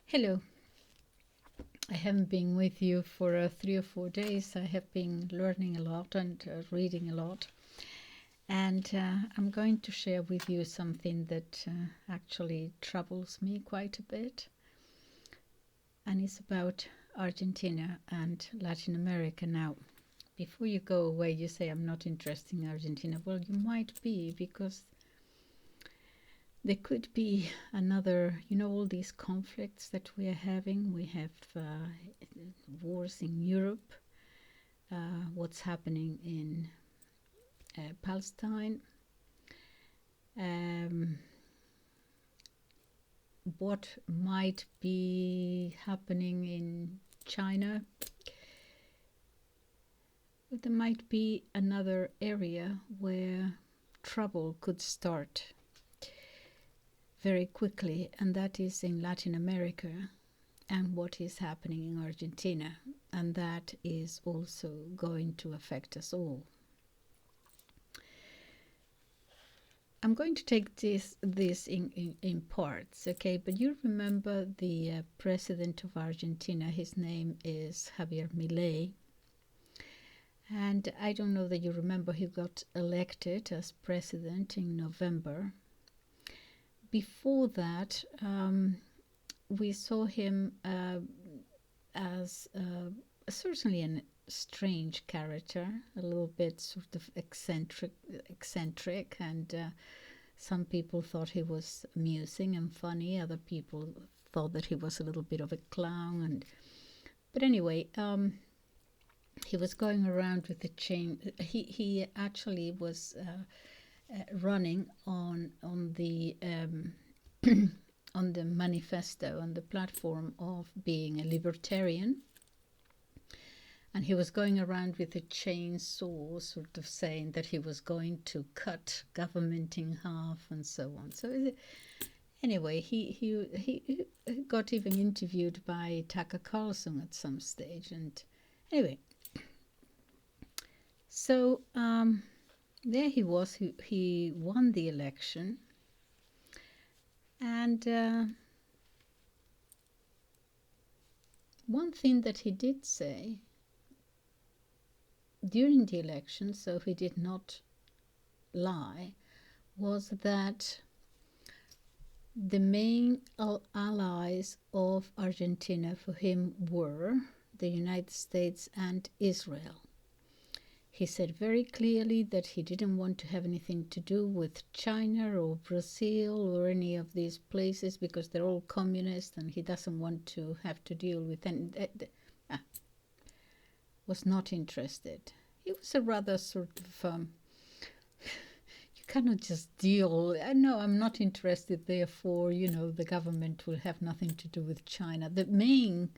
Hello. I haven't been with you for 3 or 4 days. I have been learning a lot and reading a lot. And I'm going to share with you something that actually troubles me quite a bit. And it's about Argentina and Latin America. Now, before you go away, you say, I'm not interested in Argentina. Well, you might be, because there could be another, all these conflicts that we are having. We have wars in Europe, what's happening in Palestine, what might be happening in China. But there might be another area where trouble could start very quickly, and that is in Latin America and what is happening in Argentina, and that is also going to affect us all. I'm going to take this in parts, okay? But you remember the president of Argentina, his name is Javier Milei, and I don't know that you remember, he got elected as president in November. Before that, we saw him as certainly a strange character, a little bit sort of eccentric, and some people thought he was amusing and funny. Other people thought that he was a little bit of a clown. But anyway, he was going around with the chain. He actually was running on the on the manifesto, on the platform of being a libertarian, and he was going around with a chainsaw, sort of saying that he was going to cut government in half and so on. So anyway, he got even interviewed by Tucker Carlson at some stage, and anyway, so there he was. He won the election, and one thing that he did say during the election, so he did not lie, was that the main allies of Argentina for him were the United States and Israel. He said very clearly that he didn't want to have anything to do with China or Brazil or any of these places because they're all communist, and he doesn't want to have to deal with any. Was not interested. He was a rather sort of you cannot just deal. No, I'm not interested. Therefore, the government will have nothing to do with China. The main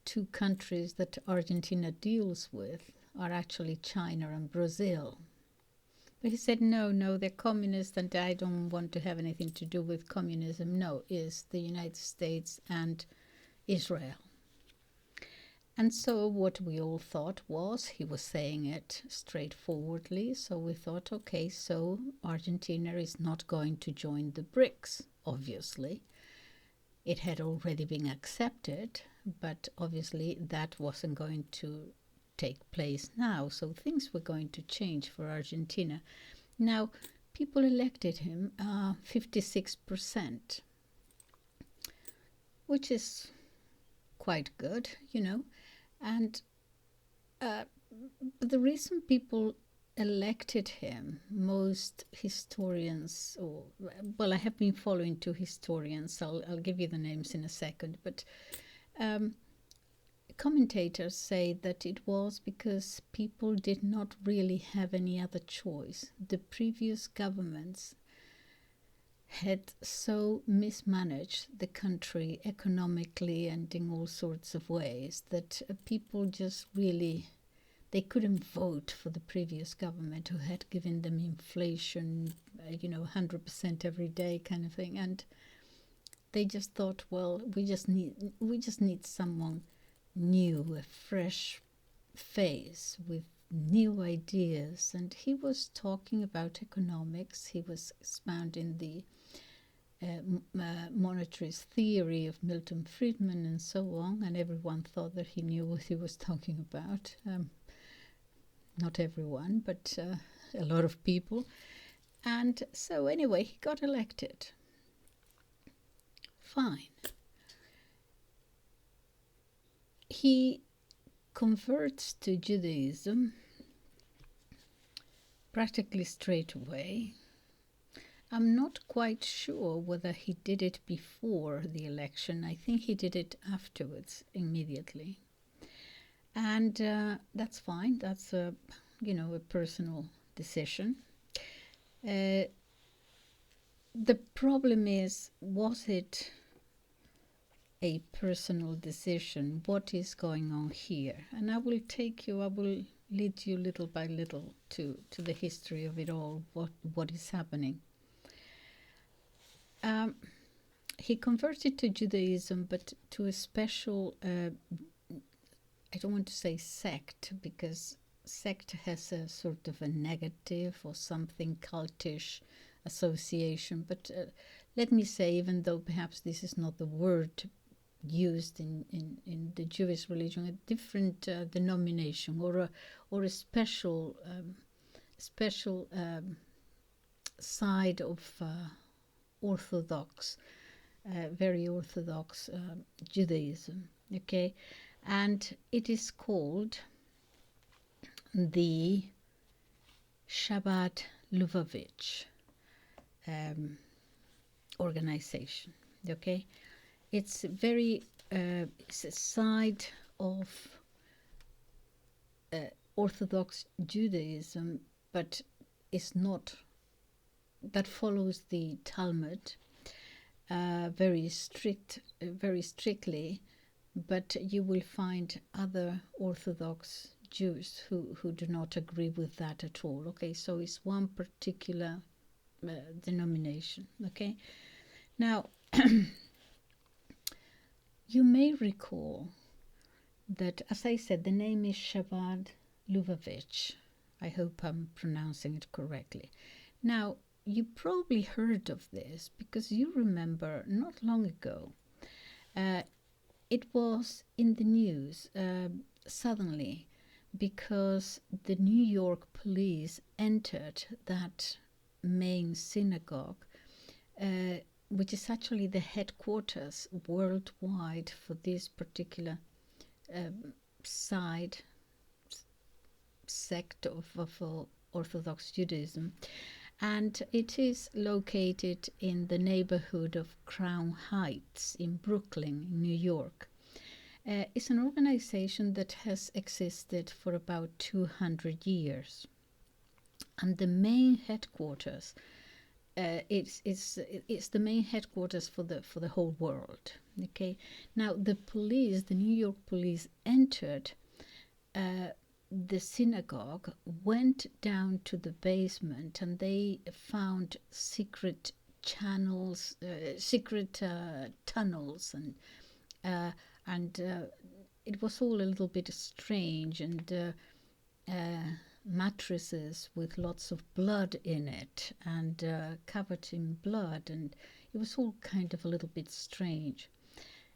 two countries that Argentina deals with are actually China and Brazil. But he said, no, they're communist and I don't want to have anything to do with communism. No, it's the United States and Israel. And so what we all thought was, he was saying it straightforwardly, so we thought, okay, so Argentina is not going to join the BRICS, obviously. It had already been accepted, but obviously that wasn't going to take place now, so things were going to change for Argentina. Now, people elected him 56%, which is quite good, and the reason people elected him, most historians, I have been following two historians, I'll give you the names in a second, but commentators say that it was because people did not really have any other choice. The previous governments had so mismanaged the country economically and in all sorts of ways that people just really, they couldn't vote for the previous government who had given them inflation, 100% every day kind of thing. And they just thought, well, we just need someone new, a fresh face with new ideas. And he was talking about economics. He was expounding the monetarist theory of Milton Friedman and so on, and everyone thought that he knew what he was talking about. Not everyone, but a lot of people. And so anyway, he got elected. Fine. He converts to Judaism practically straight away. I'm not quite sure whether he did it before the election. I think he did it afterwards, immediately. And that's fine. That's a personal decision. The problem is, was it a personal decision? What is going on here? And I will lead you little by little to the history of it all, what is happening. He converted to Judaism, but to a special, I don't want to say sect, because sect has a sort of a negative or something cultish association. But let me say, even though perhaps this is not the word used in the Jewish religion, a different denomination or a special side of Orthodox, very Orthodox Judaism. Okay, and it is called the Chabad Lubavitch organization. Okay, it's it's a side of Orthodox Judaism, but it's not, that follows the Talmud very strictly, but you will find other Orthodox Jews who do not agree with that at all. Okay, so it's one particular denomination. Okay, now you may recall that, as I said, the name is Chabad Lubavitch. I hope I'm pronouncing it correctly. Now, you probably heard of this because you remember not long ago it was in the news suddenly, because the New York police entered that main synagogue, which is actually the headquarters worldwide for this particular sect of Orthodox Judaism. And it is located in the neighborhood of Crown Heights in Brooklyn, New York. It's an organization that has existed for about 200 years. And the main headquarters, it's the main headquarters for the whole world. Okay. Now the New York police entered the synagogue, went down to the basement, and they found secret channels, tunnels, and it was all a little bit strange, and mattresses with lots of blood in it, and covered in blood, and it was all kind of a little bit strange.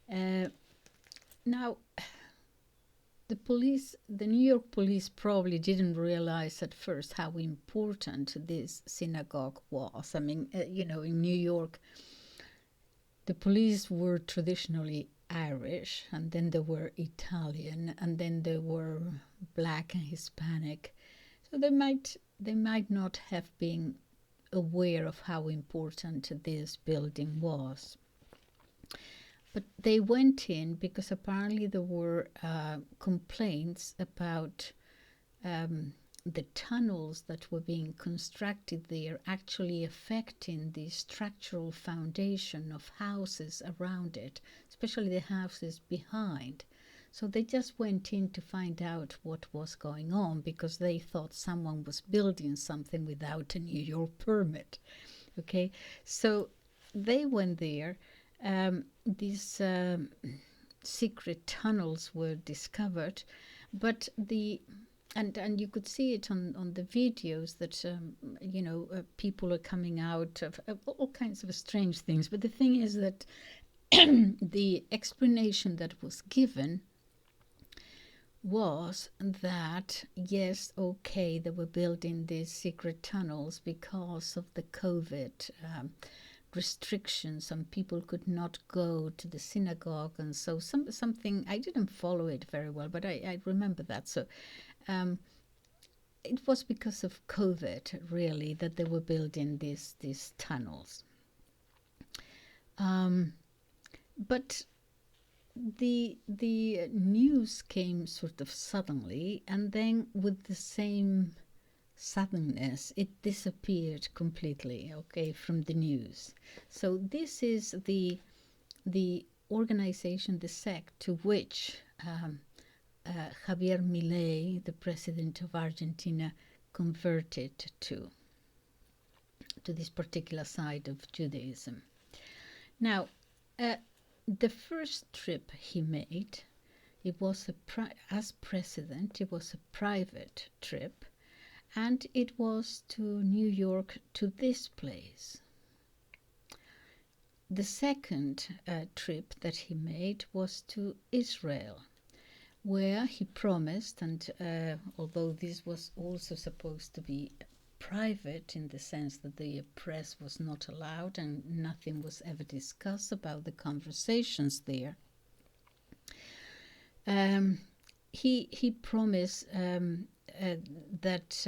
Now, the New York police probably didn't realize at first how important this synagogue was. I mean, in New York, the police were traditionally Irish, and then they were Italian, and then they were Black and Hispanic. So they might not have been aware of how important this building was. But they went in because apparently there were complaints about the tunnels that were being constructed there actually affecting the structural foundation of houses around it, especially the houses behind. So they just went in to find out what was going on, because they thought someone was building something without a New York permit. Okay, so they went there. These secret tunnels were discovered, but and you could see it on the videos that people are coming out of all kinds of strange things. But the thing is that the explanation that was given was that, yes, okay, they were building these secret tunnels because of the COVID restrictions. Some people could not go to the synagogue, and so something, I didn't follow it very well, but I remember that. So it was because of COVID, really, that they were building these tunnels. But the news came sort of suddenly, and then with the same suddenness, it disappeared completely, okay, from the news. So this is the organization, the sect, to which Javier Milei, the president of Argentina, converted to this particular side of Judaism. Now, the first trip he made, it was as president, it was a private trip, and it was to New York, to this place. The second trip that he made was to Israel, where he promised, and although this was also supposed to be private in the sense that the press was not allowed and nothing was ever discussed about the conversations there, he promised that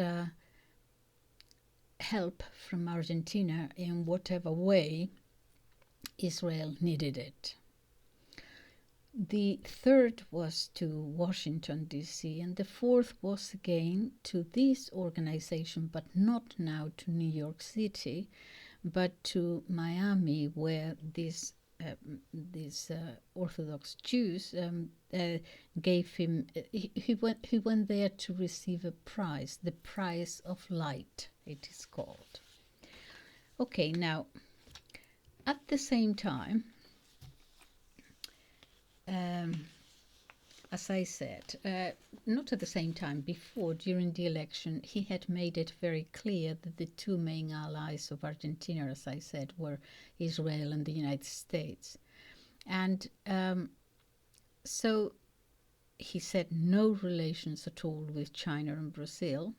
help from Argentina in whatever way Israel needed it. The third was to Washington, D.C., and the fourth was again to this organization, but not now to New York City, but to Miami, where these Orthodox Jews gave him. He went there to receive a prize, the Prize of Light, it is called. Okay, now at the same time, as I said, not at the same time, before, during the election, he had made it very clear that the two main allies of Argentina, as I said, were Israel and the United States. And so he said no relations at all with China and Brazil.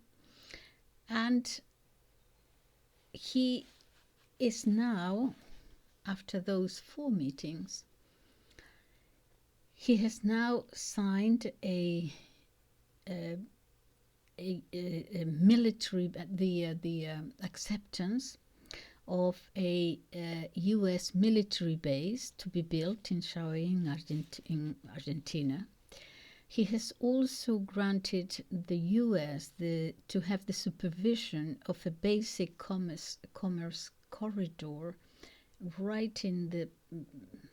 And he is now, after those 4 meetings, he has now signed a military, the acceptance of a U.S. military base to be built in Chile, in Argentina. He has also granted the U.S. to have the supervision of a basic commerce corridor right in the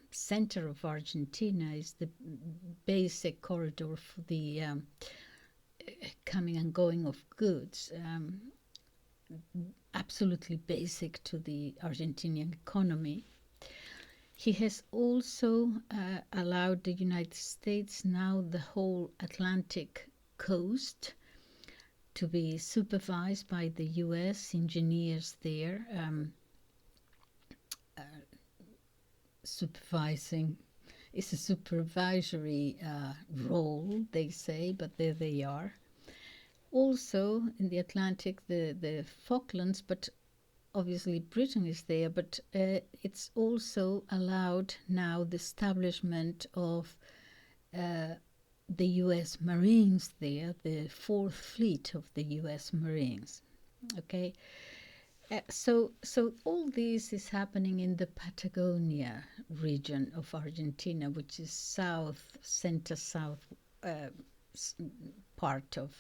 center of Argentina. Is the basic corridor for the coming and going of goods, absolutely basic to the Argentinian economy. He has also allowed the United States now the whole Atlantic coast to be supervised by the U.S. engineers there, supervising. It's a supervisory role, they say, but there they are. Also in the Atlantic, the Falklands, but obviously Britain is there, but it's also allowed now the establishment of the U.S. Marines there, the 4th Fleet of the U.S. Marines. Okay, so all this is happening in the Patagonia region of Argentina, which is center-south part of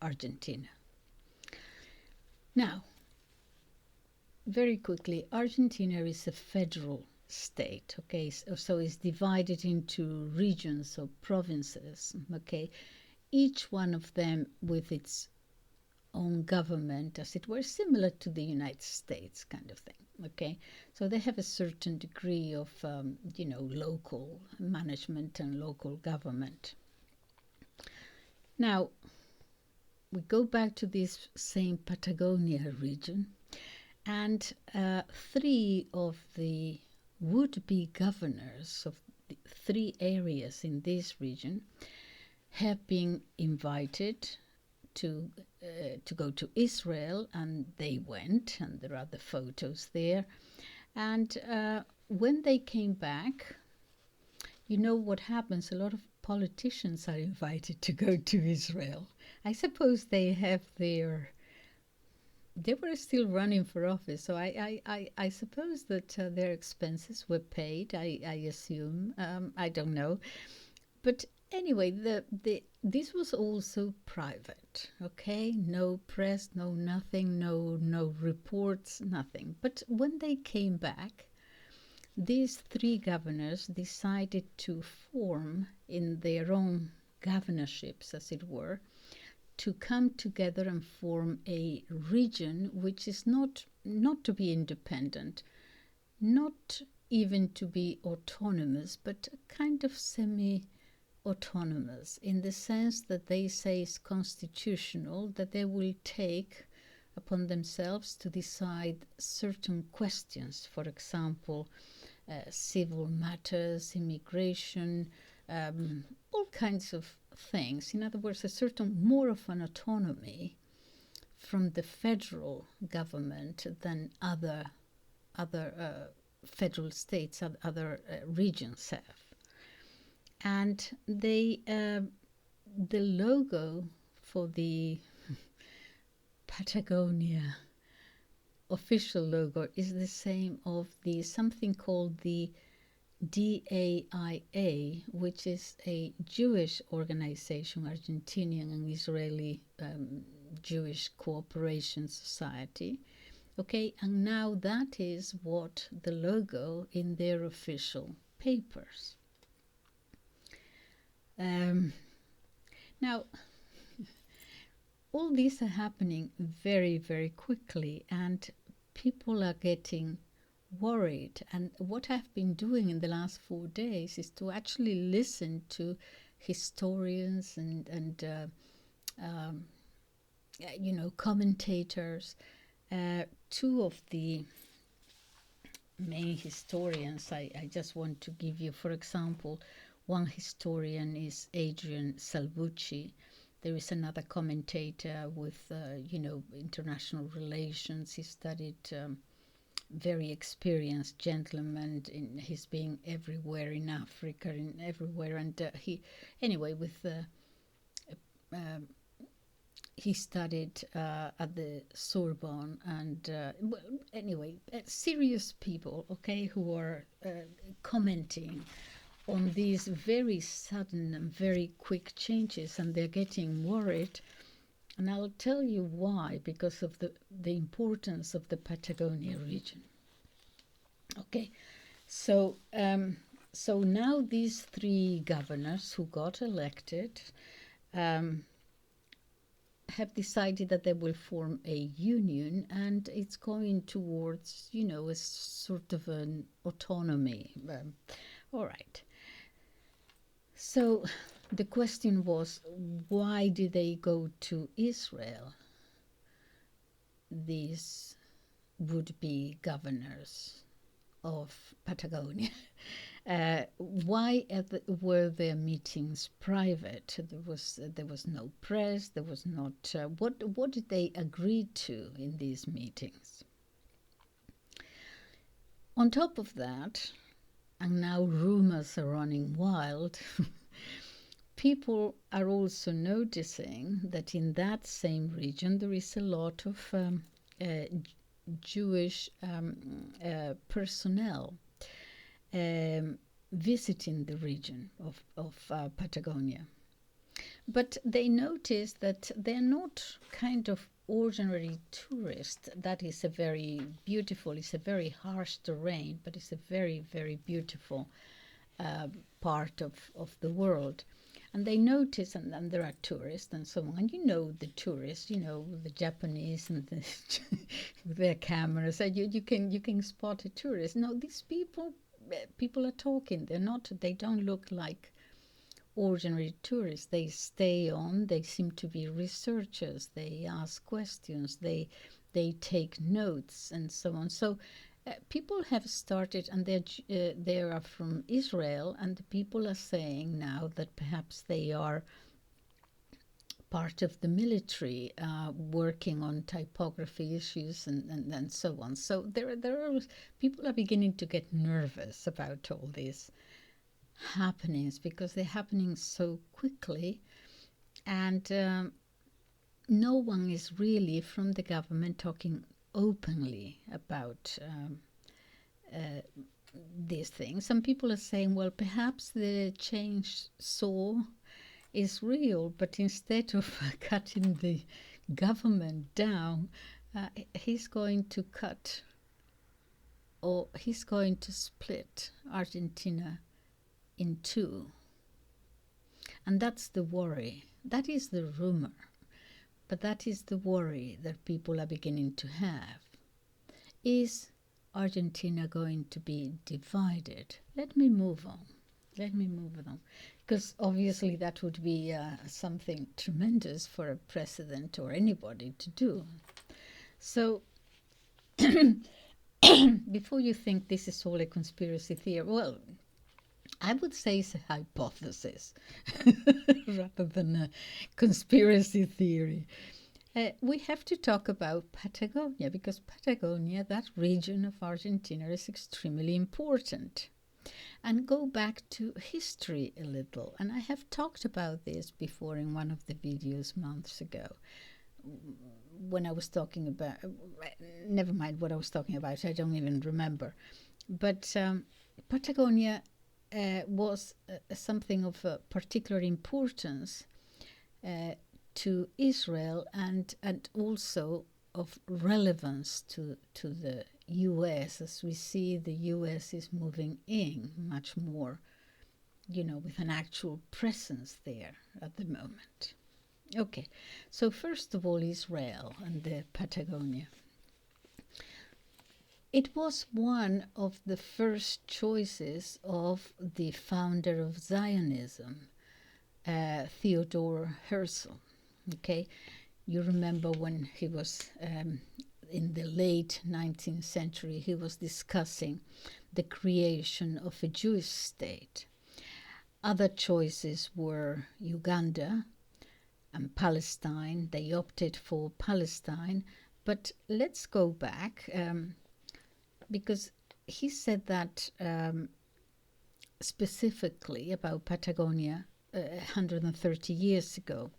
Argentina. Now, very quickly, Argentina is a federal state, okay, so it's divided into regions or provinces, okay, each one of them with its own government, as it were, similar to the United States kind of thing, okay, so they have a certain degree of local management and local government. Now, we go back to this same Patagonia region, and three of the would-be governors of the three areas in this region have been invited to go to Israel, and they went, and there are the photos there. And when they came back, you know what happens? A lot of politicians are invited to go to Israel. I suppose they have their... They were still running for office, so I suppose that their expenses were paid, I assume. I don't know. But anyway, this was also private, okay? No press, no nothing, no reports, nothing. But when they came back, these three governors decided to form in their own governorships, as it were, to come together and form a region which is not to be independent, not even to be autonomous, but kind of semi-autonomous, in the sense that they say is constitutional, that they will take upon themselves to decide certain questions, for example, civil matters, immigration, all kinds of things. In other words, a certain more of an autonomy from the federal government than other federal states, other regions have. And they, the logo for the Patagonia official logo is the same of the something called the DAIA, which is a Jewish organization, Argentinian and Israeli Jewish Cooperation Society. Okay, and now that is what the logo in their official papers. Now, all these are happening very, very quickly, and people are getting worried. And what I've been doing in the last 4 days is to actually listen to historians and you know, commentators. Two of the main historians I just want to give you, for example, one historian is Adrian Salvucci. There is another commentator with, you know, international relations. He studied very experienced gentleman. He's been everywhere in Africa, in everywhere. And he, anyway, with he studied at the Sorbonne. And well, anyway, serious people, okay, who are commenting on these very sudden and very quick changes, and they're getting worried. And I'll tell you why, because of the importance of the Patagonia region. Okay, so so now these three governors who got elected have decided that they will form a union, and it's going towards, you know, a sort of an autonomy. All right. So the question was, why did they go to Israel, these would-be governors of Patagonia? Why were their meetings private? There was no press. There was not. What did they agree to in these meetings? On top of that, and now rumors are running wild, people are also noticing that in that same region there is a lot of Jewish personnel visiting the region of Patagonia. But they notice that they're not kind of ordinary tourists. That is a very beautiful, it's a very harsh terrain, but it's a very, very beautiful part of the world. And they notice, and there are tourists and so on, and you know the tourists, you know, the Japanese and their cameras, and you can spot a tourist. No, these people are talking. They don't look like ordinary tourists. They stay on, they seem to be researchers, they ask questions, they take notes, and so on. So people have started, and they are from Israel, and the people are saying now that perhaps they are part of the military, working on typography issues and so on. So there are people are beginning to get nervous about all these happenings because they're happening so quickly, and no one is really from the government talking openly about these things. Some people are saying, well, perhaps the change is real, but instead of cutting the government down, he's going to cut, or he's going to split Argentina in two. And that's the worry. That is the rumor. But that is the worry that people are beginning to have. Is Argentina going to be divided? Let me move on. Because obviously that would be something tremendous for a president or anybody to do. So before you think this is all a conspiracy theory, well, I would say it's a hypothesis rather than a conspiracy theory. We have to talk about Patagonia, because Patagonia, that region of Argentina, is extremely important. And go back to history a little. And I have talked about this before in one of the videos months ago, when I was talking about, never mind what I was talking about, I don't even remember. But Patagonia was something of particular importance to Israel, and also of relevance to the U.S. As we see, the U.S. is moving in much more, with an actual presence there at the moment. Okay, so first of all, Israel and the Patagonia. It was one of the first choices of the founder of Zionism, Theodor Herzl. Okay, you remember when he was in the late 19th century, he was discussing the creation of a Jewish state. Other choices were Uganda and Palestine. They opted for Palestine. But let's go back, because he said that specifically about Patagonia 130 years ago.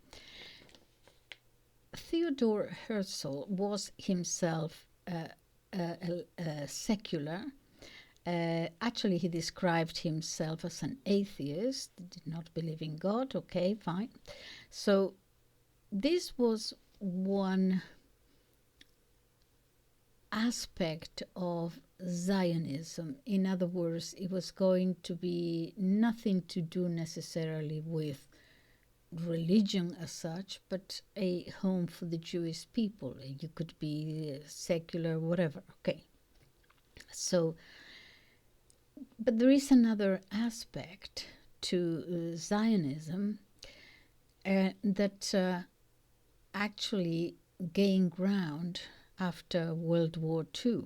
Theodor Herzl was himself secular. Actually, he described himself as an atheist, did not believe in God. Okay, fine. So this was one aspect of Zionism. In other words, it was going to be nothing to do necessarily with religion as such, but a home for the Jewish people. You could be secular, whatever. Okay. So, but there is another aspect to Zionism that actually gained ground after World War II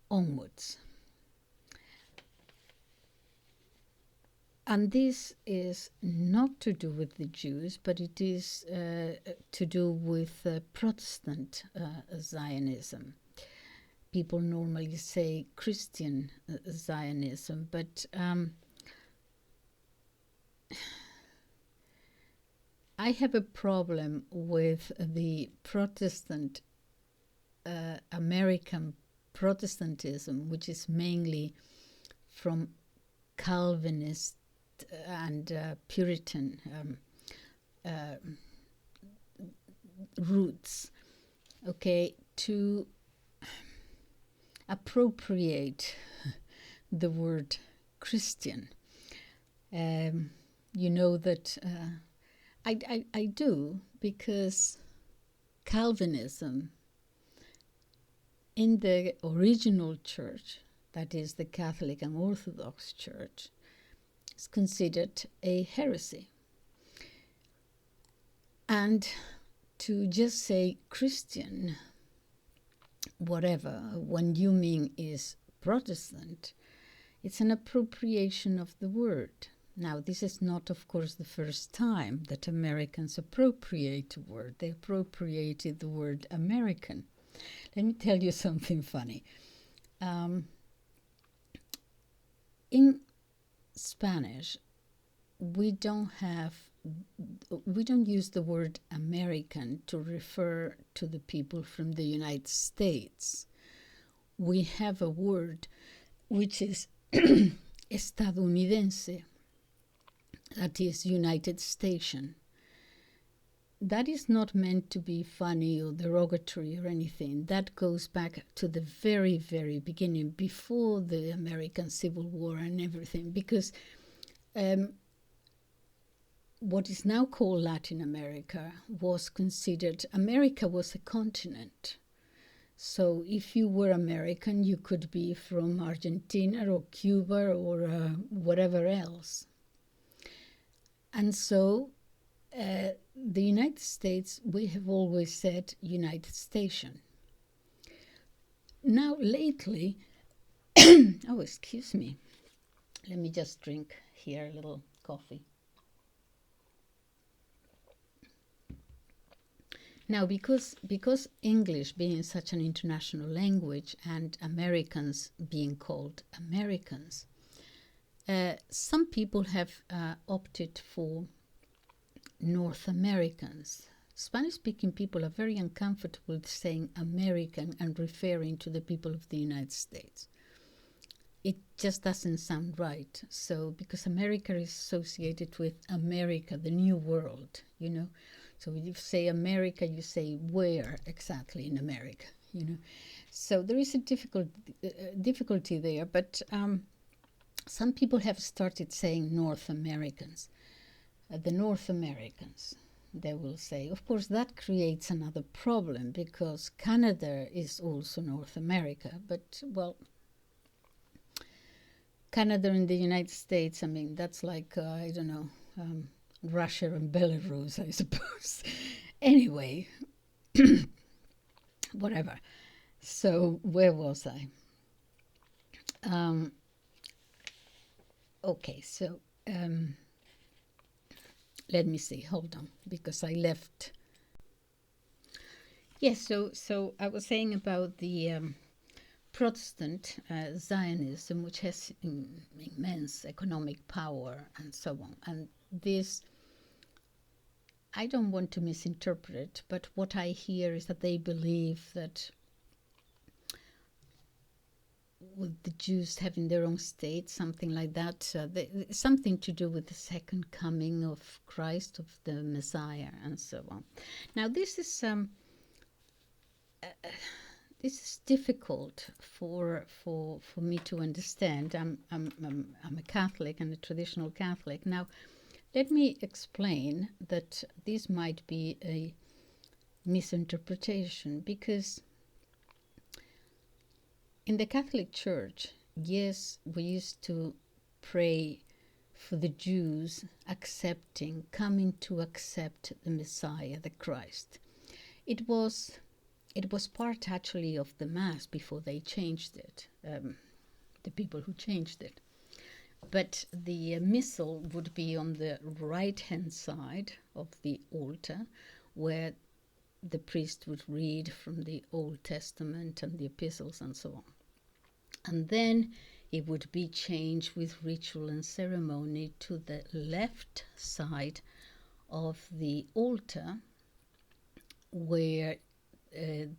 onwards. And this is not to do with the Jews, but it is to do with Protestant Zionism. People normally say Christian Zionism, but I have a problem with the Protestant, American Protestantism, which is mainly from Calvinist and Puritan roots, okay, to appropriate the word Christian. You know that I do, because Calvinism in the original church, that is the Catholic and Orthodox Church, is considered a heresy. And to just say Christian, whatever, when you mean is Protestant, it's an appropriation of the word. Now, this is not, of course, the first time that Americans appropriate a word. They appropriated the word American. Let me tell you something funny. In Spanish, we don't use the word American to refer to the people from the United States. We have a word which is estadounidense, that is United Station. That is not meant to be funny or derogatory or anything. That goes back to the very, very beginning, before the American Civil War and everything, because what is now called Latin America was considered, America was a continent. So if you were American, you could be from Argentina or Cuba or whatever else. And so the United States, we have always said United Station. Now lately, oh, excuse me. Let me just drink here a little coffee. Now, because English being such an international language and Americans being called Americans, some people have opted for North Americans. Spanish-speaking people are very uncomfortable with saying American and referring to the people of the United States. It just doesn't sound right. So, because America is associated with America, the New World, you know. So when you say America, you say where exactly in America, you know. So there is a difficulty there, but some people have started saying North Americans. The North Americans, they will say. Of course, that creates another problem because Canada is also North America, but, well, Canada and the United States, I mean, that's like, I don't know, Russia and Belarus, I suppose. Anyway, whatever. So where was I? Okay, so let me see. Hold on, because I left. Yes, so I was saying about the Protestant Zionism, which has immense economic power and so on. And this, I don't want to misinterpret it, but what I hear is that they believe that with the Jews having their own state, something like that, something to do with the second coming of Christ, of the Messiah, and so on. Now, this is difficult for me to understand. I'm a Catholic and a traditional Catholic. Now, let me explain that this might be a misinterpretation, because in the Catholic Church, yes, we used to pray for the Jews coming to accept the Messiah, the Christ. It was part actually of the Mass before they changed it, the people who changed it. But the missal would be on the right-hand side of the altar, where the priest would read from the Old Testament and the epistles and so on. And then it would be changed with ritual and ceremony to the left side of the altar, where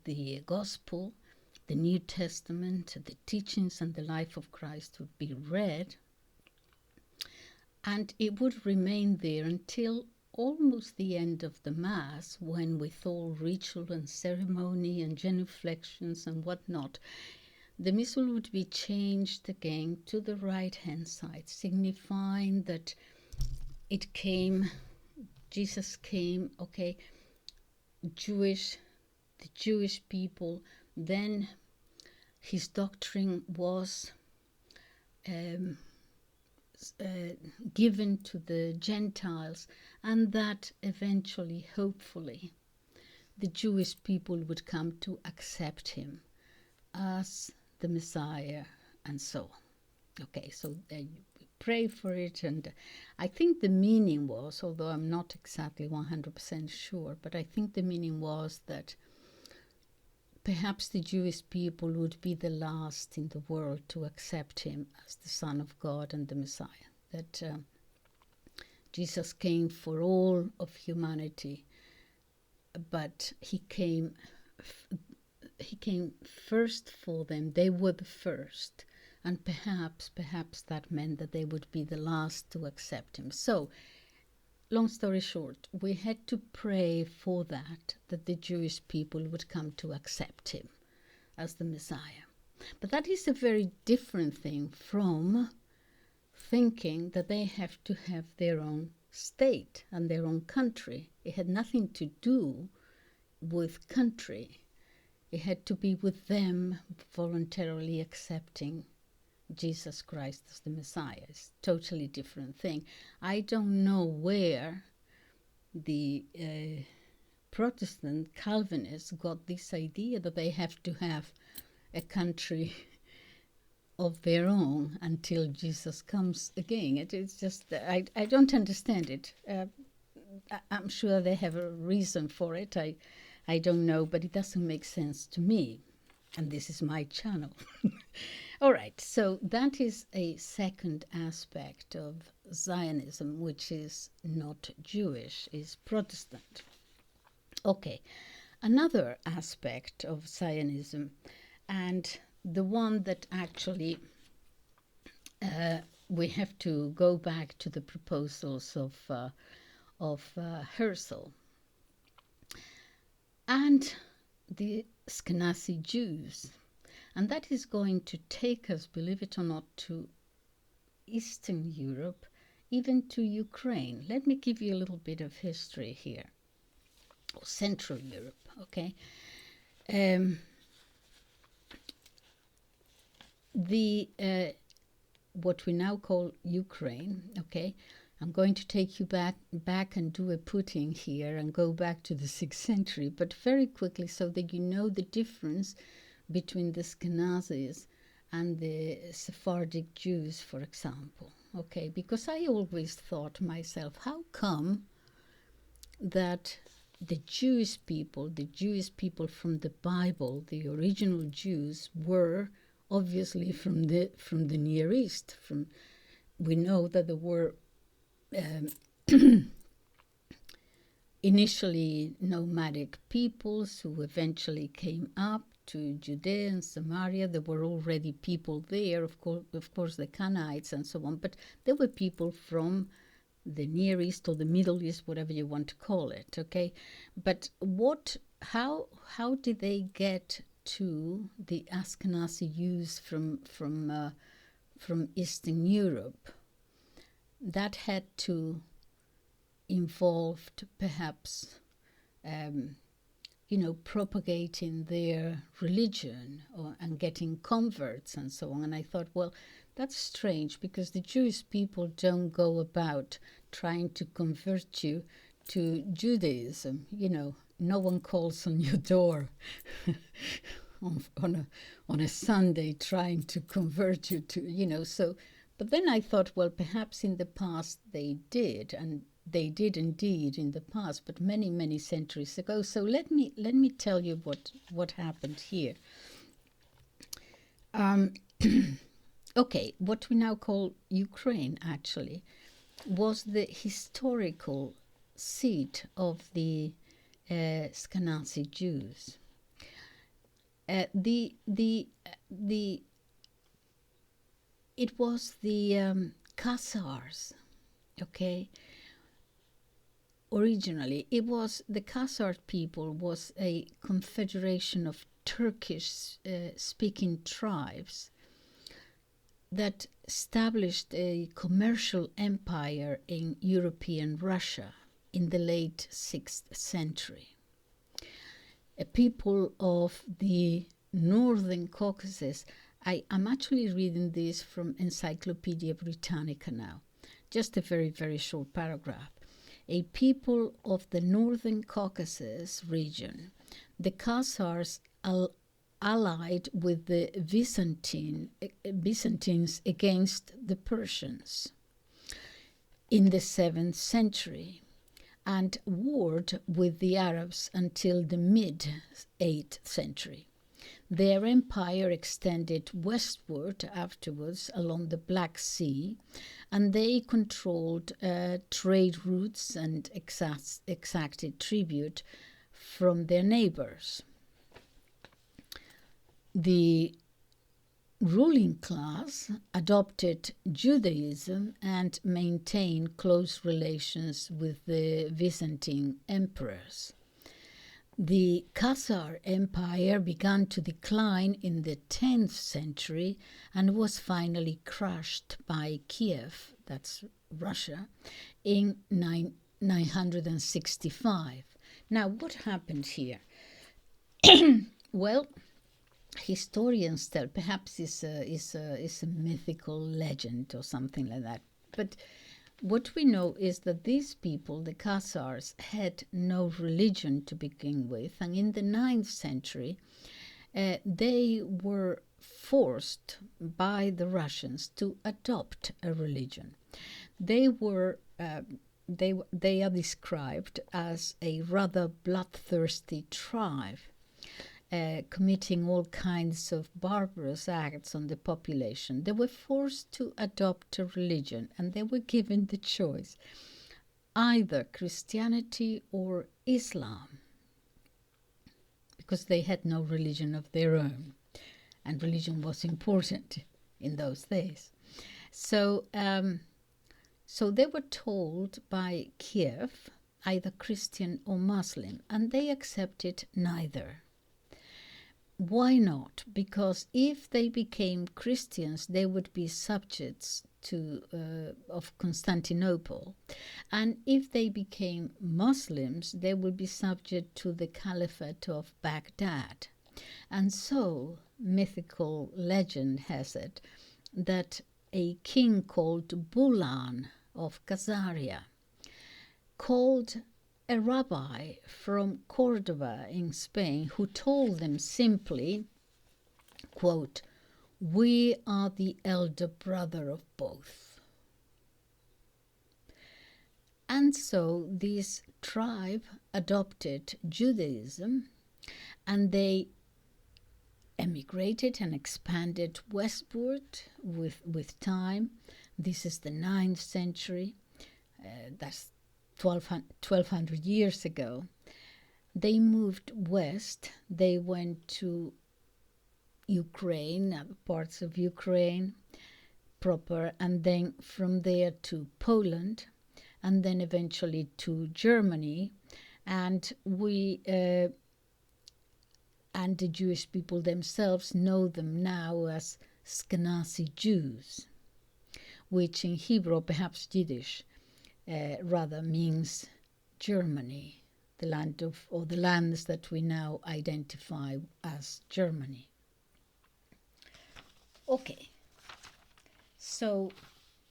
the Gospel, the New Testament, the teachings and the life of Christ would be read. And it would remain there until almost the end of the Mass, when, with all ritual and ceremony and genuflections and whatnot, the missal would be changed again to the right-hand side, signifying that Jesus came, okay, the Jewish people. Then his doctrine was given to the Gentiles, and that eventually, hopefully, the Jewish people would come to accept him as the Messiah, and so on. Okay, so we pray for it, and I think the meaning was, although I'm not exactly 100% sure, but I think the meaning was that perhaps the Jewish people would be the last in the world to accept him as the Son of God and the Messiah. That Jesus came for all of humanity, but he came first for them. They were the first, and perhaps that meant that they would be the last to accept him. So, long story short, we had to pray for that the Jewish people would come to accept him as the Messiah. But that is a very different thing from thinking that they have to have their own state and their own country. It had nothing to do with country. It had to be with them voluntarily accepting Jesus Christ as the Messiah. It's a totally different thing. I don't know where the Protestant Calvinists got this idea that they have to have a country of their own until Jesus comes again. It's just, I don't understand it. I'm sure they have a reason for it. I don't know, but it doesn't make sense to me. And this is my channel. All right, so that is a second aspect of Zionism, which is not Jewish, is Protestant. Okay, another aspect of Zionism, and the one that actually we have to go back to the proposals of Herzl and the Ashkenazi Jews. And that is going to take us, believe it or not, to Eastern Europe, even to Ukraine. Let me give you a little bit of history here. Or Central Europe, okay? What we now call Ukraine, okay? I'm going to take you back and do a putting here and go back to the 6th century, but very quickly so that you know the difference between the Ashkenazis and the Sephardic Jews, for example. Okay, because I always thought myself, how come that the Jewish people from the Bible, the original Jews, were obviously from the Near East. We know that there were initially nomadic peoples who eventually came up to Judea and Samaria. There were already people there, of course the Canaanites and so on, but there were people from the Near East or the Middle East, whatever you want to call it, okay? But how did they get to the Ashkenazi Jews from Eastern Europe? That had to involved perhaps propagating their religion and getting converts and so on. And I thought, well, that's strange, because the Jewish people don't go about trying to convert you to Judaism. No one calls on your door on a Sunday trying to convert you to, so. But then I thought, well, perhaps in the past they did, and they did indeed in the past, but many, many centuries ago. So let me tell you what happened here. Okay, what we now call Ukraine actually was the historical seat of the Ashkenazi Jews. It was the Khazars, okay? Originally, it was the Khazar people was a confederation of Turkish-speaking tribes that established a commercial empire in European Russia in the late 6th century. A people of the Northern Caucasus, I'm actually reading this from Encyclopedia Britannica now. Just a very, very short paragraph. A people of the northern Caucasus region, the Khazars allied with the Byzantines against the Persians in the 7th century and warred with the Arabs until the mid-8th century. Their empire extended westward afterwards along the Black Sea, and they controlled trade routes and exacted tribute from their neighbors. The ruling class adopted Judaism and maintained close relations with the Byzantine emperors. The Khazar Empire began to decline in the 10th century and was finally crushed by Kiev, that's Russia, in 965. Now, what happened here? Well, historians tell, perhaps it's a mythical legend or something like that, but what we know is that these people, the Khazars, had no religion to begin with, and in the 9th century, they were forced by the Russians to adopt a religion. They were they are described as a rather bloodthirsty tribe, committing all kinds of barbarous acts on the population. They were forced to adopt a religion, and they were given the choice, either Christianity or Islam, because they had no religion of their own, and religion was important in those days. So they were told by Kiev, either Christian or Muslim, and they accepted neither. Why not? Because if they became Christians, they would be subjects of Constantinople. And if they became Muslims, they would be subject to the Caliphate of Baghdad. And so, mythical legend has it that a king called Bulan of Khazaria called a rabbi from Cordoba in Spain who told them simply, quote, "We are the elder brother of both." And so this tribe adopted Judaism, and they emigrated and expanded westward with time. This is the 9th century. That's 1200 years ago. They moved west. They went to Ukraine, parts of Ukraine proper, and then from there to Poland, and then eventually to Germany. And and the Jewish people themselves know them now as Ashkenazi Jews, which in Hebrew, perhaps Yiddish, rather means Germany, the land of, or the lands that we now identify as Germany. Okay, so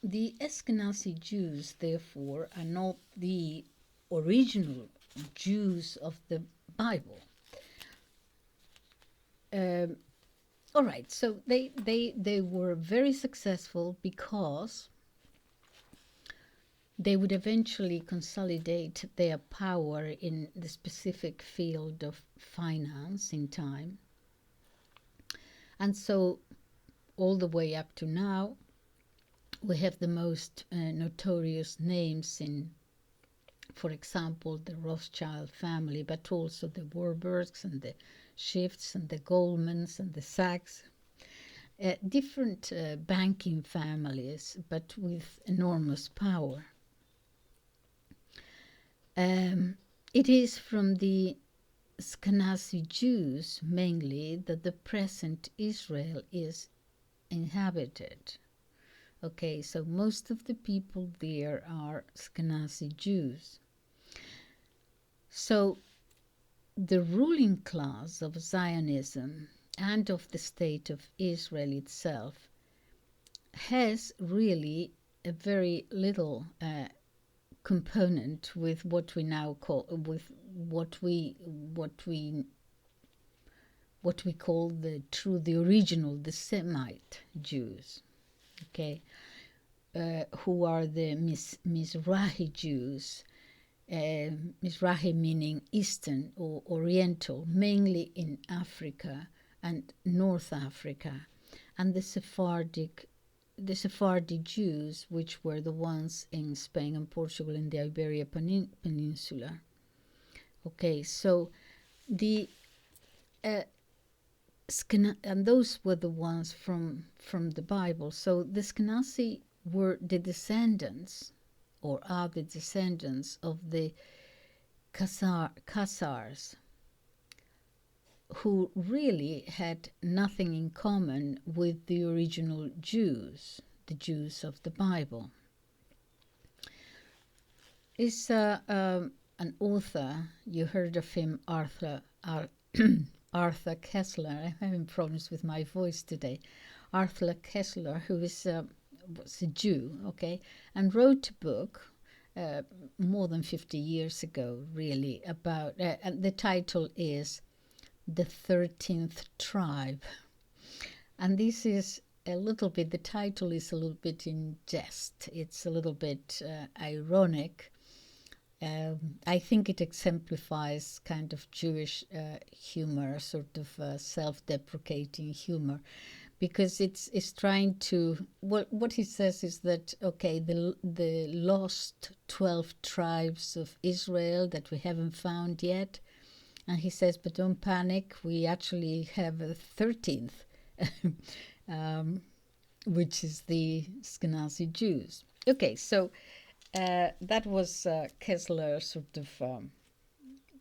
the Ashkenazi Jews, therefore, are not the original Jews of the Bible. All right, so they were very successful because they would eventually consolidate their power in the specific field of finance in time. And so all the way up to now, we have the most notorious names in, for example, the Rothschild family, but also the Warburgs and the Schiffs and the Goldmans and the Sachs. Different banking families, but with enormous power. It is from the Ashkenazi Jews mainly that the present Israel is inhabited. Okay, so most of the people there are Ashkenazi Jews. So the ruling class of Zionism and of the state of Israel itself has really a very little component with what we now call with what we call the original, the Semite Jews, okay, who are the Mizrahi Jews, Mizrahi meaning Eastern or Oriental, mainly in Africa and North Africa, and the Sephardi Jews, which were the ones in Spain and Portugal and the Iberia Peninsula. Okay, so the and those were the ones from the Bible. So the Ashkenazi were the descendants, or are the descendants of the Khazars, who really had nothing in common with the original Jews, the Jews of the Bible. Is an author, you heard of him, Arthur Koestler. I'm having problems with my voice today. Arthur Koestler, who was a Jew, okay, and wrote a book more than 50 years ago, really, about, and the title is The 13th Tribe. And this is a little bit, the title is a little bit in jest. It's a little bit ironic. I think it exemplifies kind of Jewish humor, sort of self-deprecating humor, because it's trying to, what he says is that, okay, the lost 12 tribes of Israel that we haven't found yet, and he says, but don't panic, we actually have a 13th, which is the Ashkenazi Jews. Okay, so that was Koestler sort of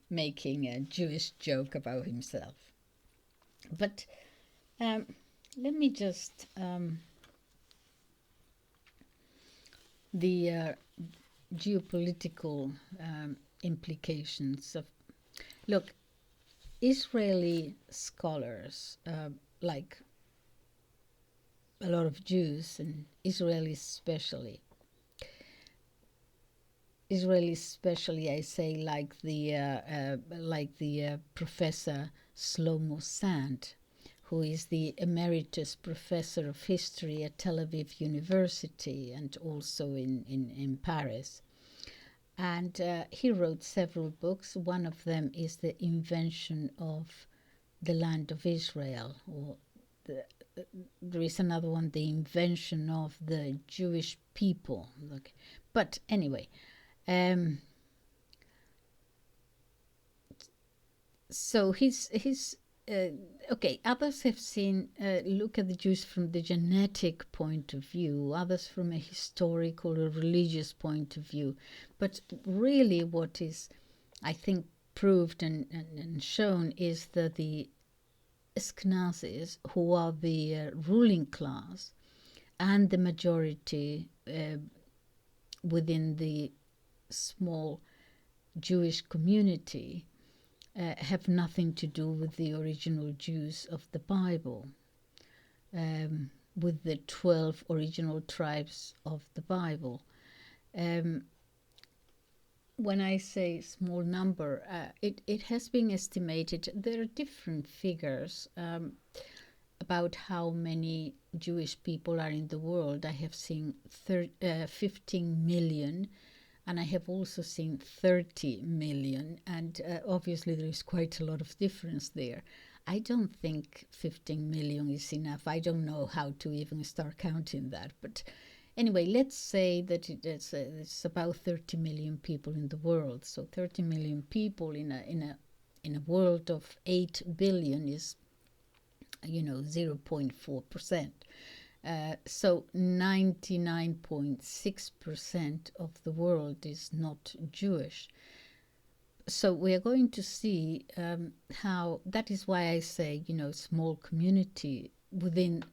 making a Jewish joke about himself. But let me just the geopolitical implications of, look, Israeli scholars, like a lot of Jews and Israelis especially, I say, like the Professor Shlomo Sand, who is the emeritus professor of history at Tel Aviv University and also in Paris. And he wrote several books. One of them is The Invention of the Land of Israel, or there is another one, The Invention of the Jewish People. Okay. But anyway, so his okay, others have seen, look at the Jews from the genetic point of view, others from a historical or religious point of view. But really what is, I think, proved and shown is that the Ashkenazis, who are the ruling class and the majority within the small Jewish community, have nothing to do with the original Jews of the Bible, with the 12 original tribes of the Bible. When I say small number, it has been estimated, there are different figures about how many Jewish people are in the world. I have seen 15 million, and I have also seen 30 million, and obviously there is quite a lot of difference there. I don't think 15 million is enough. I don't know how to even start counting that. But anyway, let's say that it's about 30 million people in the world. So 30 million people in a world of 8 billion is, 0.4%. So 99.6% of the world is not Jewish. So we are going to see how, that is why I say, small community within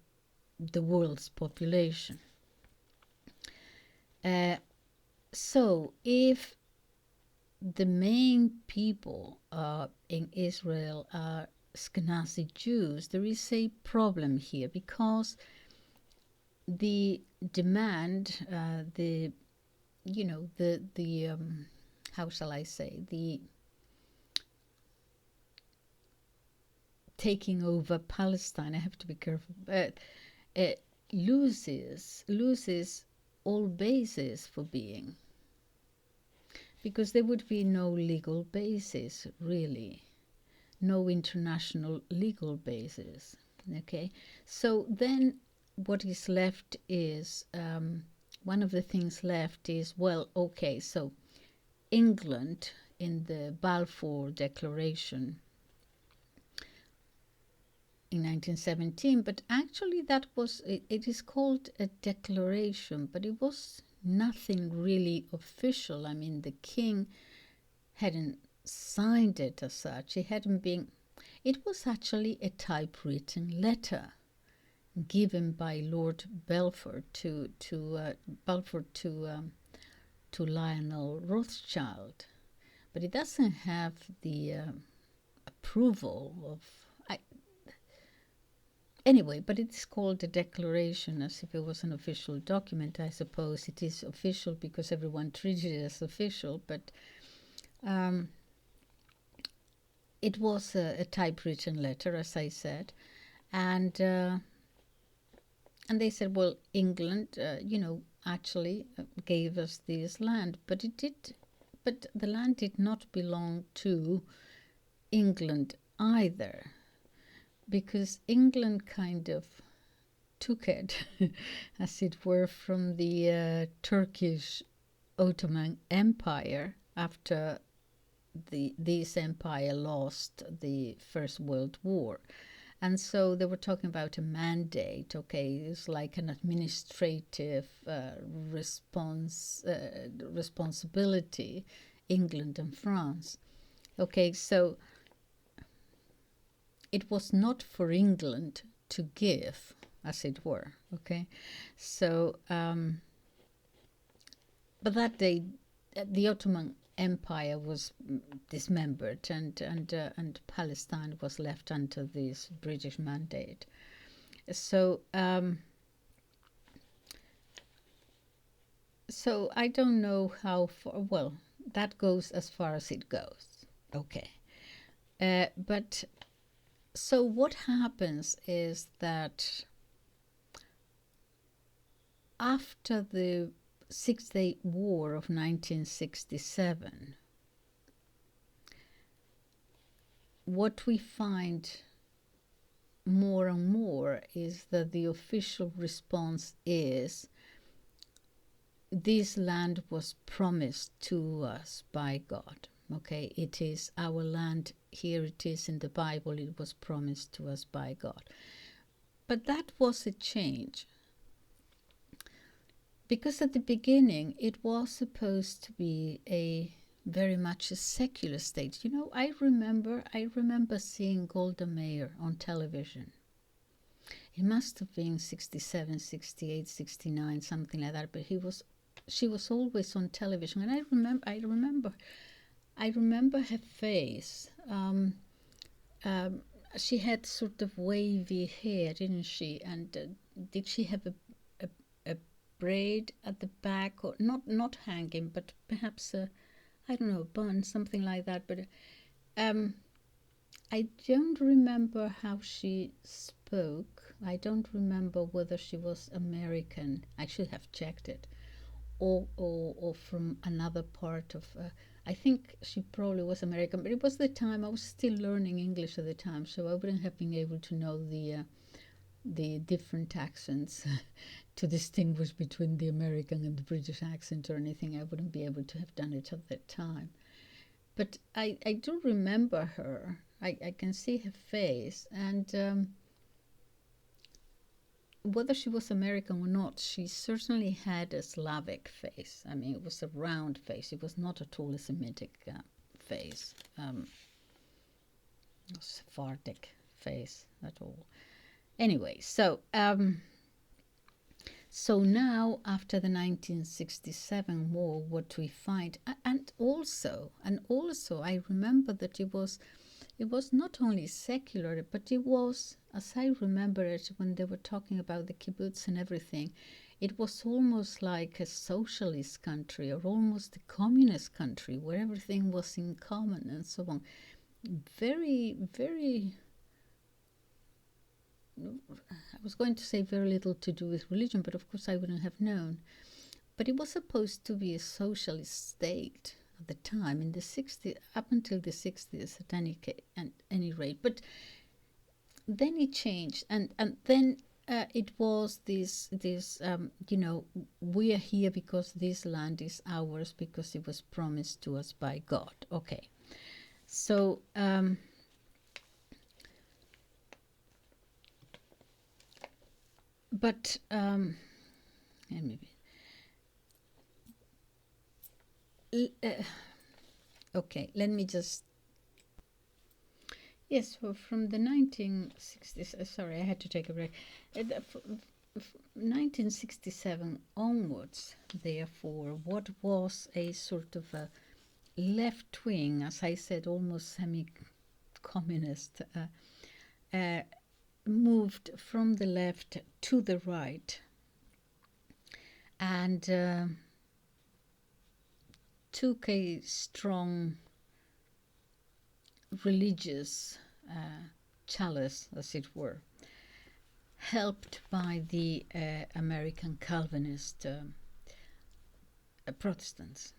the world's population. So if the main people in Israel are Ashkenazi Jews, there is a problem here because the demand, how shall I say, the taking over Palestine, I have to be careful, loses all basis for being, because there would be no legal basis, really, no international legal basis. Okay, so then what is left is, one of the things left is, well, okay, so England in the Balfour Declaration in 1917, but actually that was, it is called a declaration, but it was nothing really official. I mean, the king hadn't signed it as such. It was actually a typewritten letter given by Lord Balfour to Lionel Rothschild, but it doesn't have the approval of. Anyway, but it's called a declaration, as if it was an official document. I suppose it is official because everyone treated it as official, but it was a typewritten letter, as I said, and they said, well, England, actually gave us this land, but the land did not belong to England either, because England kind of took it, as it were, from the Turkish Ottoman Empire after this empire lost the First World War. And so they were talking about a mandate, okay, it's like an administrative responsibility, England and France. Okay, so it was not for England to give, as it were, okay? So, but that day, the Ottoman Empire was dismembered, and Palestine was left under this British mandate. So, so I don't know how far. Well, that goes as far as it goes. Okay, but so what happens is that after the Six-Day War of 1967, what we find more and more is that the official response is, this land was promised to us by God. Okay, it is our land. Here it is in the Bible. It was promised to us by God. But that was a change, because at the beginning it was supposed to be very much a secular state. You know, I remember seeing Golda Meir on television. It must have been 67, 68, 69, something like that. But she was always on television, and I remember her face. She had sort of wavy hair, didn't she? And did she have a braid at the back, or not hanging, but perhaps a bun, something like that? But I don't remember how she spoke. I don't remember whether she was American. I should have checked it, or from another part of. I think she probably was American, but it was the time I was still learning English at the time, so I wouldn't have been able to know the different accents to distinguish between the American and the British accent or anything. I wouldn't be able to have done it at that time. But I do remember her. I can see her face, and whether she was American or not, she certainly had a Slavic face. I mean, it was a round face. It was not at all a Semitic face, a Sephardic face at all. Anyway, so so now after the 1967 war, what we find, and also I remember that it was it was not only secular, but it was, as I remember it, when they were talking about the kibbutz and everything, it was almost like a socialist country or almost a communist country where everything was in common and so on. Very, very, I was going to say very little to do with religion, but of course I wouldn't have known. But it was supposed to be a socialist state at the time, in the 60s, up until the 60s at any rate. But then it changed, and then it was this we are here because this land is ours because it was promised to us by God. Okay, so but maybe okay, let me just. Yes, well, from the 1960s, sorry, I had to take a break. 1967 onwards, therefore, what was a sort of a left wing, as I said, almost semi-communist, moved from the left to the right and took a strong religious chalice, as it were, helped by the American Calvinist Protestants,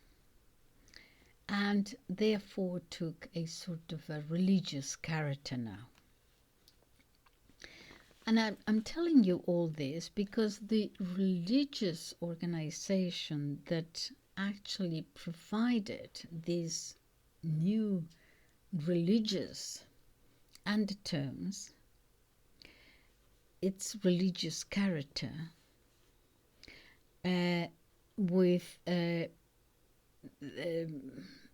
and therefore took a sort of a religious character now. And I'm telling you all this because the religious organization that actually provided these new religious undertones, its religious character, with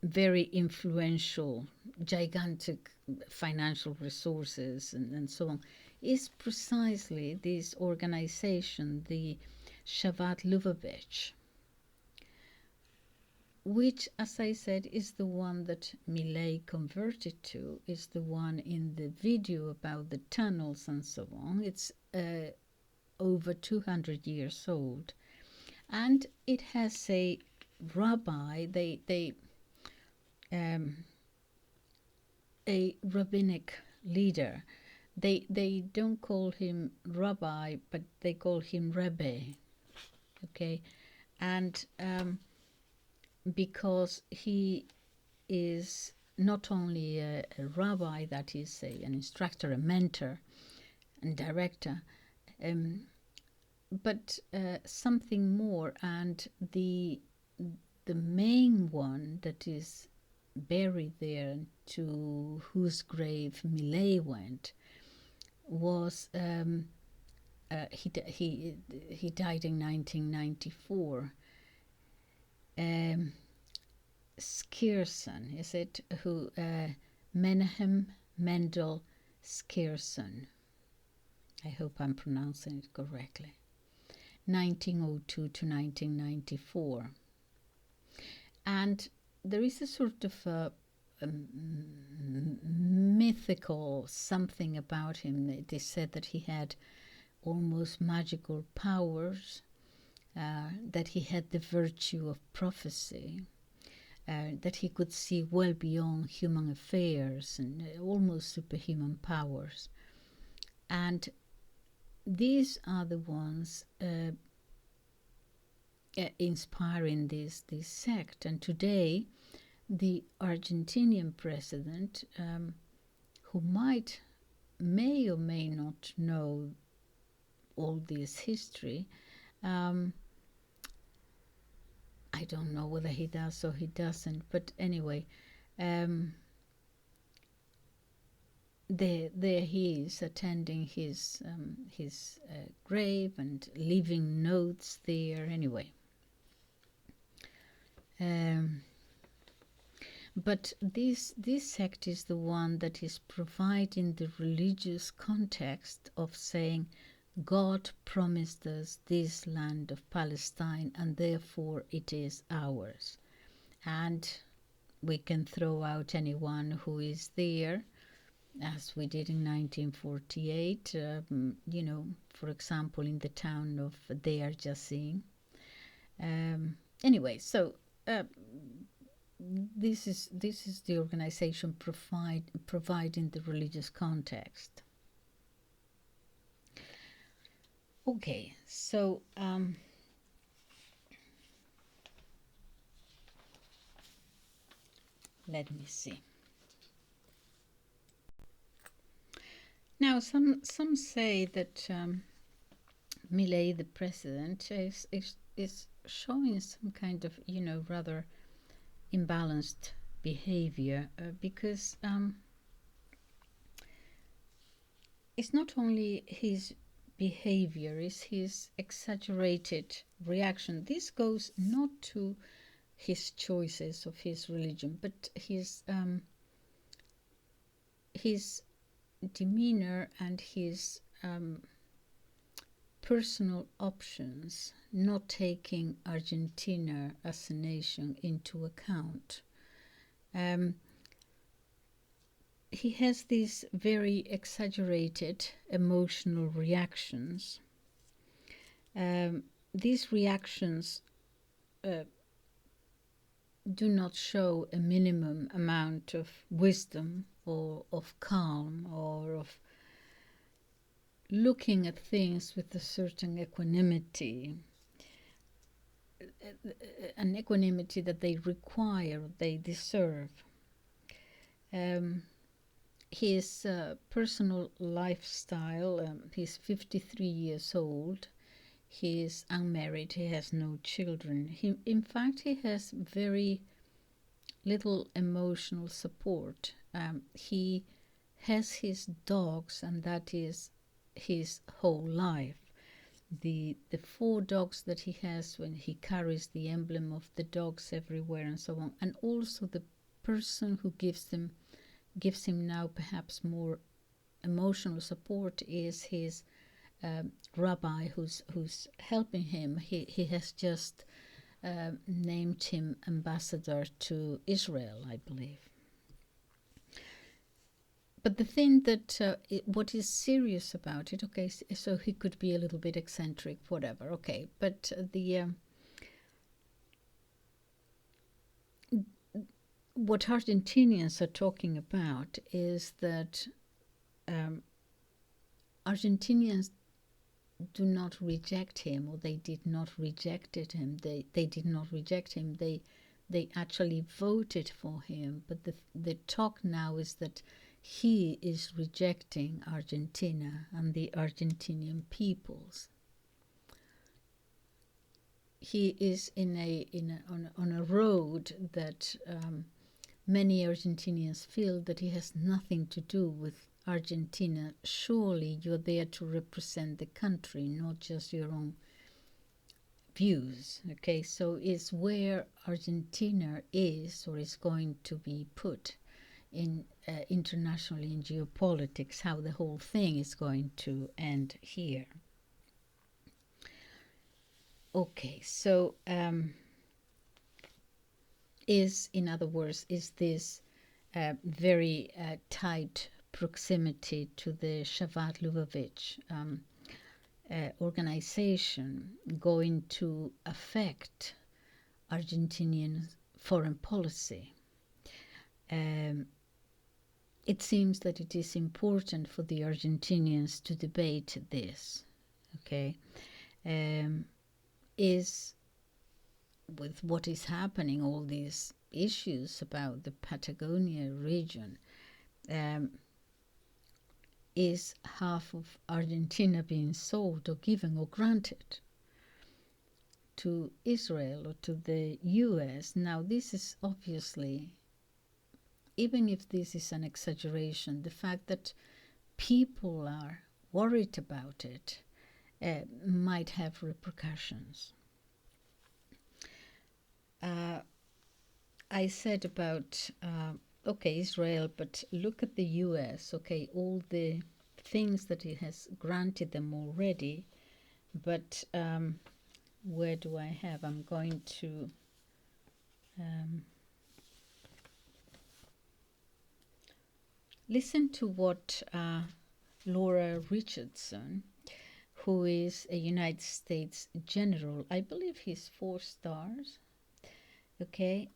very influential, gigantic financial resources and so on, is precisely this organization, the Chabad Lubavitch, which, as I said, is the one that Milei converted to, is the one in the video about the tunnels and so on. It's over 200 years old. And it has a rabbi, a rabbinic leader. They don't call him rabbi, but they call him Rebbe, okay? And because he is not only a rabbi, that is an instructor, a mentor and director, but something more. And the main one that is buried there, to whose grave Milei went, was he died in 1994. Skierson, is it? Who Menahem Mendel Skierson. I hope I'm pronouncing it correctly. 1902 to 1994. And there is a sort of a mythical something about him. It is said that he had almost magical powers, that he had the virtue of prophecy, that he could see well beyond human affairs and almost superhuman powers. And these are the ones inspiring this sect. And today, the Argentinian president, who may or may not know all this history, I don't know whether he does or he doesn't, but anyway, there he is attending his grave and leaving notes there. Anyway, but this sect is the one that is providing the religious context of saying, God promised us this land of Palestine, and therefore it is ours. And we can throw out anyone who is there as we did in 1948, for example, in the town of They Are Just Seeing. Anyway, so this is the organization providing the religious context. Okay, so let me see. Now, some say that Milei, the president, is showing some kind of, rather imbalanced behavior because it's not only his behavior, it's his exaggerated reaction. This goes not to his choices of his religion, but his demeanor and his personal options, not taking Argentina as a nation into account. He has these very exaggerated emotional reactions. These reactions do not show a minimum amount of wisdom or of calm or of looking at things with a certain equanimity, an equanimity that they require, they deserve. His personal lifestyle, he's 53 years old, he is unmarried, he has no children. In fact, he has very little emotional support. He has his dogs, and that is his whole life. The 4 dogs that he has, when he carries the emblem of the dogs everywhere and so on, and also the person who gives him now perhaps more emotional support is his rabbi who's helping him. He has just named him ambassador to Israel, I believe. But the thing that, what is serious about it, okay, so he could be a little bit eccentric, whatever, okay, but what Argentinians are talking about is that Argentinians do not reject him, or they did not reject him. They did not reject him. They actually voted for him. But the talk now is that he is rejecting Argentina and the Argentinian peoples. He is on a road that many Argentinians feel that he has nothing to do with Argentina. Surely you're there to represent the country, not just your own views. Okay, so it's where Argentina is or is going to be put in internationally in geopolitics, how the whole thing is going to end here. Okay, so in other words, is this very tight proximity to the Chabad Lubavitch organization going to affect Argentinian foreign policy? It seems that it is important for the Argentinians to debate this, okay? Is with what is happening, all these issues about the Patagonia region, is half of Argentina being sold or given or granted to Israel or to the US? Now, this is obviously, even if this is an exaggeration, the fact that people are worried about it might have repercussions. I said about, okay, Israel, but look at the US, okay, all the things that it has granted them already, but where do I have? I'm going to Listen to what Laura Richardson, who is a United States general, I believe he's 4 stars, okay,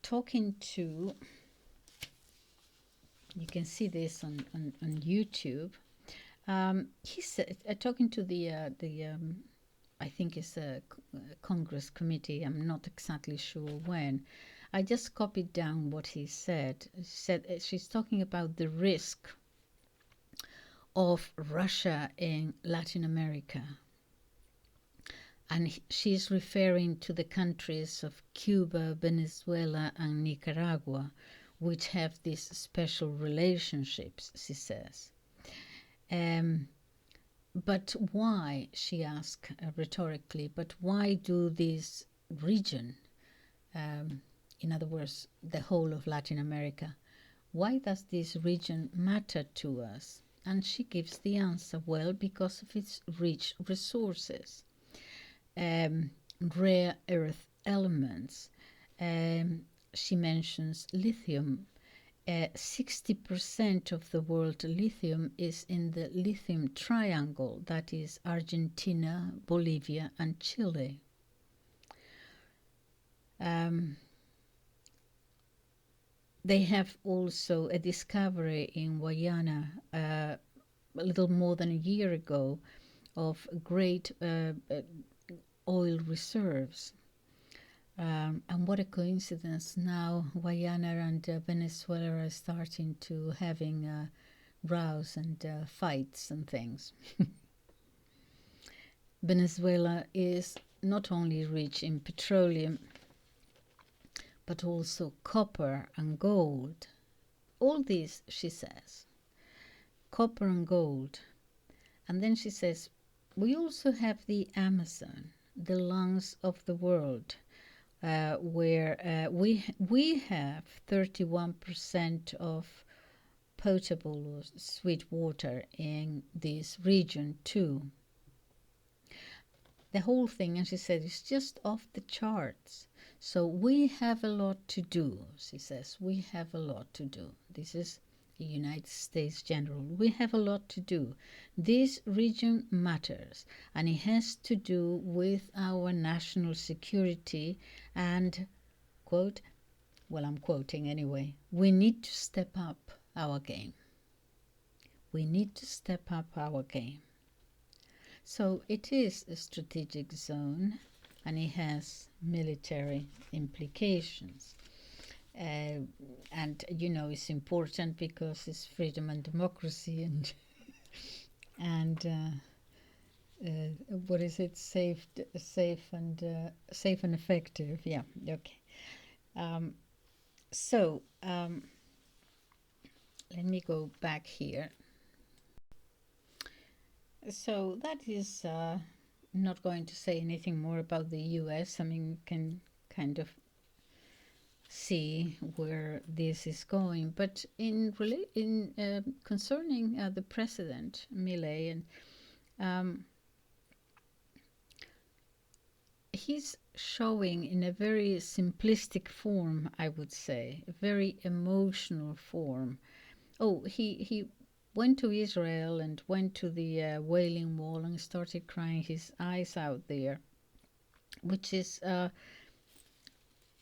talking to, you can see this on YouTube. He said, talking to the I think it's a Congress committee, I'm not exactly sure when. I just copied down what he said. She said she's talking about the risk of Russia in Latin America. And she's referring to the countries of Cuba, Venezuela, and Nicaragua, which have these special relationships, she says. But why, she asked rhetorically, but why do this region, in other words, the whole of Latin America, why does this region matter to us? And she gives the answer, well, because of its rich resources, rare earth elements. She mentions lithium. 60% of the world lithium is in the lithium triangle, that is Argentina, Bolivia, and Chile. They have also a discovery in Guyana a little more than a year ago of great oil reserves. And what a coincidence, now Guyana and Venezuela are starting to having rows and fights and things. Venezuela is not only rich in petroleum, but also copper and gold. All this, she says, copper and gold. And then she says, we also have the Amazon, the lungs of the world, where we have 31% of potable or sweet water in this region too. The whole thing, and she said, is just off the charts. So we have a lot to do, she says. We have a lot to do. This is the United States General. We have a lot to do. This region matters, and it has to do with our national security and, quote, well, I'm quoting anyway, we need to step up our game. We need to step up our game. So it is a strategic zone, and it has military implications. And, you know, it's important because it's freedom and democracy and what is it? Safe and effective. Yeah. Okay. So let me go back here. So that is not going to say anything more about the U.S. I mean, you can kind of see where this is going. But concerning the president, Milei, and he's showing in a very simplistic form, I would say, a very emotional form. Oh, he went to Israel and went to the Wailing Wall and started crying his eyes out there, which is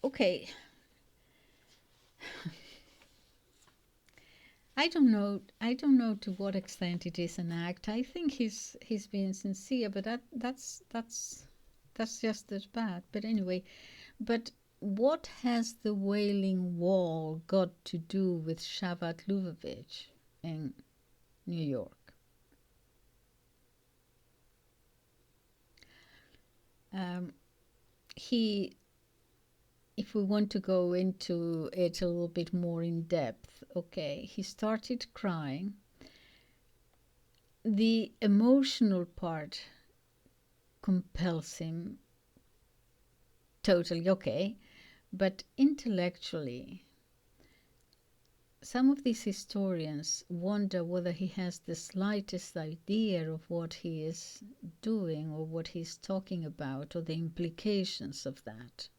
okay. I don't know to what extent it is an act. I think he's being sincere, but that's just as bad. But anyway, but what has the Wailing Wall got to do with Chabad Lubavitch in New York? If we want to go into it a little bit more in depth, okay, he started crying. The emotional part compels him totally, okay, but intellectually, some of these historians wonder whether he has the slightest idea of what he is doing or what he's talking about or the implications of that.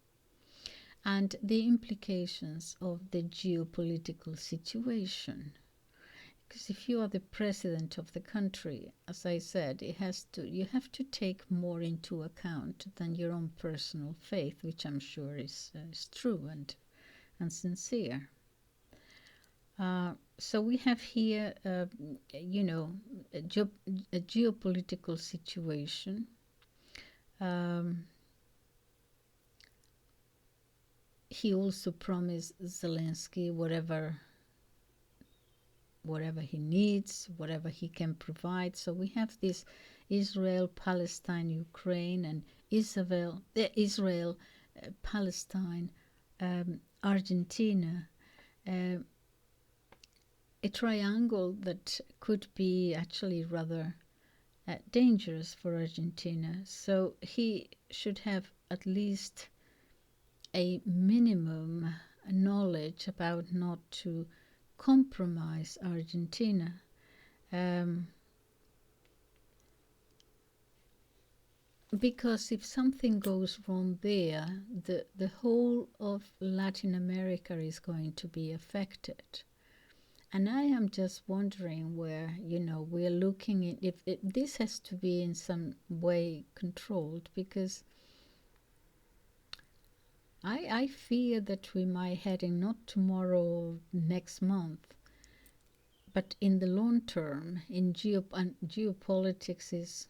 and the implications of the geopolitical situation. Because if you are the president of the country, as I said, you have to take more into account than your own personal faith, which I'm sure is true and sincere. So we have here, a geopolitical situation. He also promised Zelensky whatever he needs, whatever he can provide. So we have this Israel, Palestine, Ukraine, and Israel, Palestine, Argentina, a triangle that could be actually rather dangerous for Argentina. So he should have at least a minimum knowledge about not to compromise Argentina. Because if something goes wrong there, the whole of Latin America is going to be affected. And I am just wondering where, we're looking at, if this has to be in some way controlled, because I fear that we might heading not tomorrow or next month, but in the long term, in geopolitics is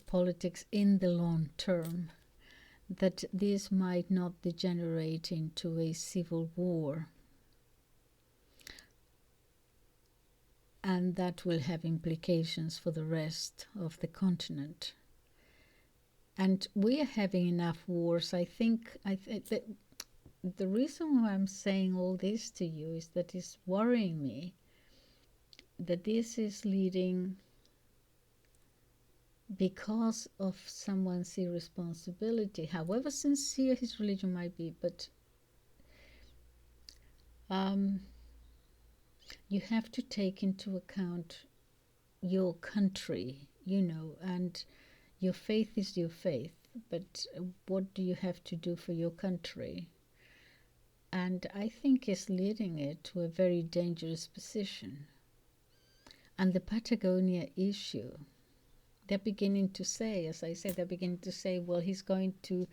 politics in the long term, that this might not degenerate into a civil war. And that will have implications for the rest of the continent. And we are having enough wars. I think that the reason why I'm saying all this to you is that it's worrying me that this is leading, because of someone's irresponsibility, however sincere his religion might be, but you have to take into account your country, and your faith is your faith, but what do you have to do for your country? And I think it's leading it to a very dangerous position. And the Patagonia issue, they're beginning to say, as I said, well, he's going to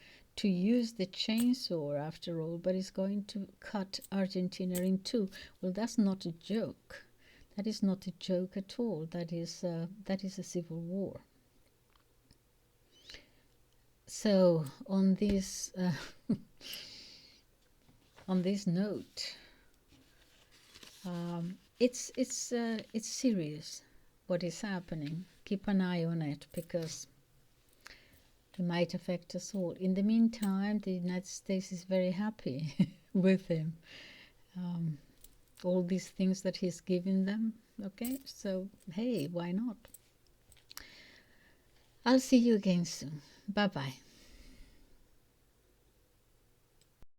use the chainsaw after all, but he's going to cut Argentina in two. Well, that's not a joke. That is not a joke at all. That is a civil war. So on this note, it's serious what is happening. Keep an eye on it, because it might affect us all. In the meantime, the United States is very happy with him. All these things that he's giving them. Okay, so hey, why not? I'll see you again soon. Bye-bye.